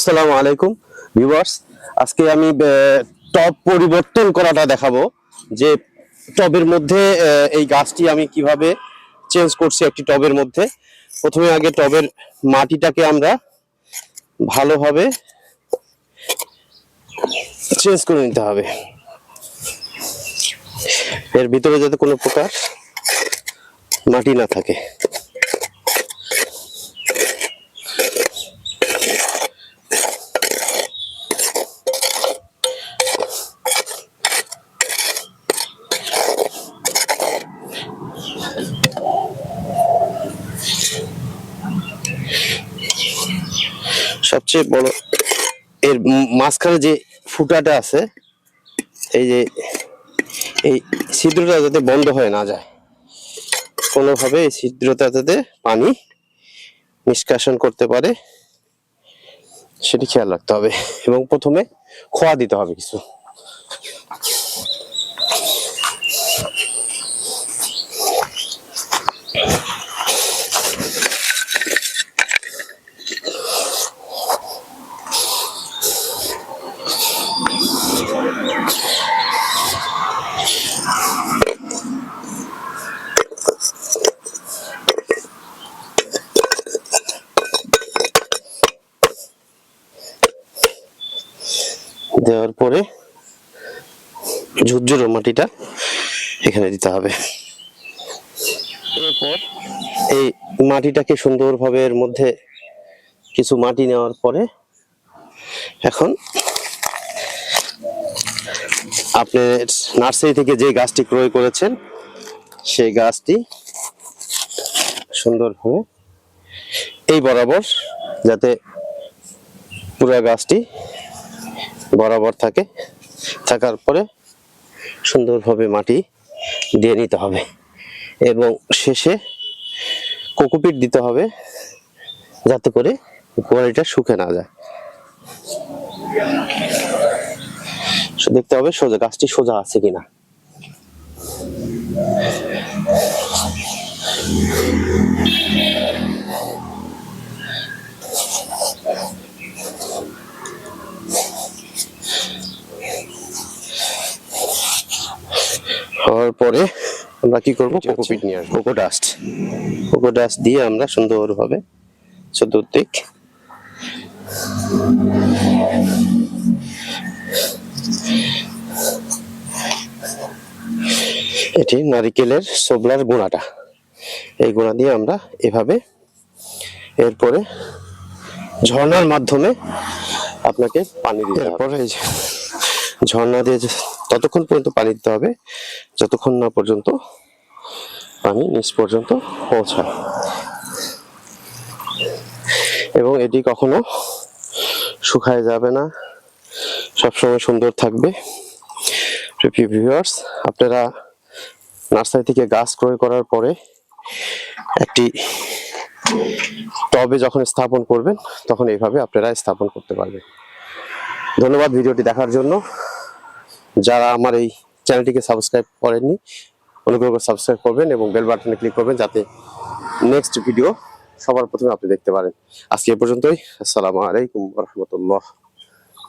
আসসালামু আলাইকুম ভিউয়ার্স, আজকে আমি টব পরিবর্তন করাটা দেখাবো যে টবের মধ্যে এই গাছটি আমি কিভাবে চেঞ্জ করছি একটি টবের মধ্যে। প্রথমে আগে টবের মাটিটাকে আমরা ভালোভাবে চেঞ্জ করে নিতে হবে, এর ভিতরে যাতে কোনো প্রকার মাটি না থাকে। সবচেয়ে বড় এর মাঝখানে যে ফুটাটা আছে, এই যে এই ছিদ্রটা যাতে বন্ধ হয়ে না যায়, কোনোভাবে এই ছিদ্রটা যাতে পানি নিষ্কাশন করতে পারে সেটি খেয়াল রাখতে হবে। এবং প্রথমে খোয়া দিতে হবে কিছু। দেওয়ার পরে ঝুরঝুরে মাটিটা এখানে দিতে হবে। এরপর এই মাটিটাকে সুন্দরভাবে এর মধ্যে কিছু মাটি নেওয়ার পরে এখন আপনি নার্সারি থেকে যে গাছটি ক্রয় করেছেন সেই গাছটি সুন্দরভাবে এই বরাবর, যাতে পুরো গাছটি বরাবর থাকে, থাকার পরে সুন্দরভাবে মাটি দিয়ে নিতে হবে এবং শেষে কোকোপিট দিতে হবে যাতে করে গোড়ালিটা শুকে না যায়। দেখতে হবে সোজা গাছটি সোজা আছে কিনা। হওয়ার পরে আমরা কি করব, কোকোপিট নিয়ে আসবো, কোকো ডাস্ট দিয়ে আমরা সুন্দরভাবে চতুর্দিক এটি নারিকেলের ছোবলার গুঁড়াটা, এই গুঁড়া দিয়ে আমরা এভাবে, এরপরে ঝর্ণার মাধ্যমে আপনাকে পানি দিতে হবে। এই ঝর্ণা দিয়ে ততক্ষণ পর্যন্ত পানি দিতে হবে যতক্ষণ না পর্যন্ত পানি নিচ পর্যন্ত পৌঁছায়, এবং এটি কখনো শুকায় যাবে না, সবসময় সুন্দর থাকবে। প্রিয় ভিউয়ার্স, আপনারা নার্সারি থেকে গাছ ক্রয় করার পরে একটি টবে যখন স্থাপন করবেন তখন এইভাবে আপনারা স্থাপন করতে পারবেন। ধন্যবাদ ভিডিওটি দেখার জন্য। যারা আমার এই চ্যানেলটিকে সাবস্ক্রাইব করেননি, অনুগ্রহ করে সাবস্ক্রাইব করবেন এবং বেল বাটনে ক্লিক করবেন যাতে নেক্সট ভিডিও সবার প্রথমে আপনি দেখতে পারেন। আজকে এ পর্যন্তই। আসসালামু আলাইকুম ওয়া রাহমাতুল্লাহ।